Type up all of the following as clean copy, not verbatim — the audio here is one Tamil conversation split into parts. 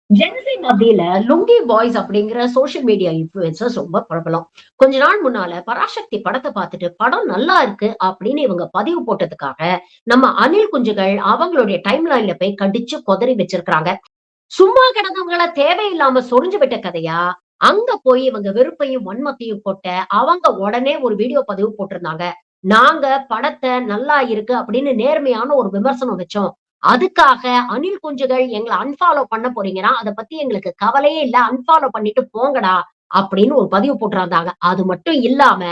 ஜென்சி மத்தியில லுங்கி பாய்ஸ் அப்படிங்கிற சோசியல் மீடியா இன்ஃபுளுசர்ஸ் ரொம்ப பிரபலம். கொஞ்ச நாள் முன்னால பராசக்தி படத்தை பார்த்துட்டு படம் நல்லா இருக்கு அப்படின்னு இவங்க பதிவு போட்டதுக்காக நம்ம அணில் குஞ்சுகள் அவங்களுடைய டைம் லைன்ல போய் கடிச்சு கொதறி வச்சிருக்காங்க. சும்மா கிடந்தவங்கள தேவையில்லாம சொரிஞ்சு விட்ட கதையா, அங்க போய் இவங்க வெறுப்பையும் வன்மத்தையும் கொட்ட அவங்க உடனே ஒரு வீடியோ பதிவு போட்டிருந்தாங்க. நாங்க படத்தை நல்லா இருக்கு அப்படின்னு நேர்மையான ஒரு விமர்சனம் வச்சோம். அதுக்காக அணில் குஞ்சுகள் எங்கள அன்ஃபாலோ பண்ண போறீங்கன்னா, அத பத்தி எங்களுக்கு கவலையே இல்ல. அன்ஃபாலோ பண்ணிட்டு போங்கடா! அப்படின்னு ஒரு பதிவு போட்டிருந்தாங்க. அது மட்டும் இல்லாம,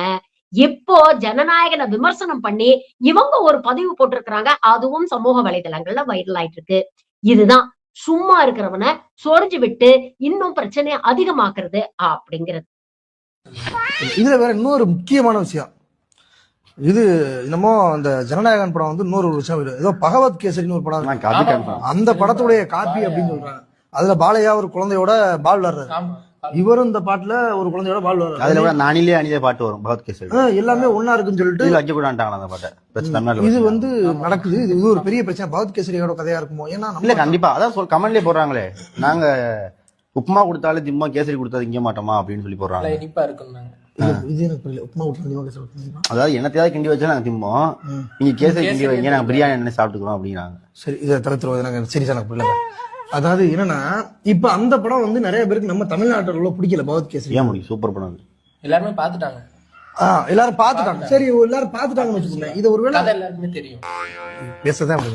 இப்போ ஜனநாயகன விமர்சனம் பண்ணி, இவங்க ஒரு பதிவு போட்டிருக்கிறாங்க. அதுவும் சமூக வலைதளங்கள்ல வைரல் ஆயிட்டு இருக்கு. இதுதான் சும்மா இருக்கிறவன சொரிஞ்சு விட்டு, இன்னும் பிரச்சனைய அதிகமாக்குறது அப்படிங்கிறது. இதுல வேற இன்னொரு முக்கியமான விஷயம். இது என்னமோ அந்த ஜனநாயகன் படம் வந்து இன்னொரு விஷயம் ஏதோ பகவத் கேசரின்னு ஒரு படம், அந்த படத்துடைய காப்பி அப்படின்னு சொல்றாங்க. அதுல பாலையா ஒரு குழந்தையோட பால் விளையாடுறாரு. இவரும் இந்த பாட்டுல ஒரு குழந்தையோட பால் விளையாடுறாரு. அதுல நானிலே அணிலே பாட்டு வரும் பகவத் கேசரி. எல்லாமே ஒன்னா இருக்குன்னு சொல்லிட்டு வைக்க கூடாண்டாங்க அந்த பாட்டை. இது வந்து நடக்குது. இது ஒரு பெரிய பிரச்சனை. பகவத் கேசரியோட கதையா இருக்குமோ? ஏன்னா இல்ல கண்டிப்பா அதான் கமெண்ட்லயே போடுறாங்களே, நாங்க உப்புமா கொடுத்தாலும் திம்மா கேசரி கொடுத்தா இங்க மாட்டோமா அப்படின்னு சொல்லி போடுறாங்க. அதாவது என்னத்தையாவது கிண்டி வச்சா நாங்க திம்போம், நீங்க கேசரி கிண்டி வைங்க நாங்க பிரியாணி என்ன சாப்பிட்டுக்கிறோம் அப்படிங்கிறாங்க. சரி, இதை தவிர்த்து சரி எனக்கு புரியல. அதாவது என்னன்னா, இப்ப அந்த படம் வந்து நிறைய பேருக்கு நம்ம தமிழ்நாட்டில் பிடிக்கல. பகவத் கேசரி ஏன் முடியும்? சூப்பர் படம். எல்லாருமே பாத்துட்டாங்க. எல்லாரும் பாத்துட்டாங்க. சரி, எல்லாரும் பாத்துட்டாங்கன்னு வச்சுக்கோங்க. இது ஒருவேளை எல்லாருமே தெரியும். பேசதான்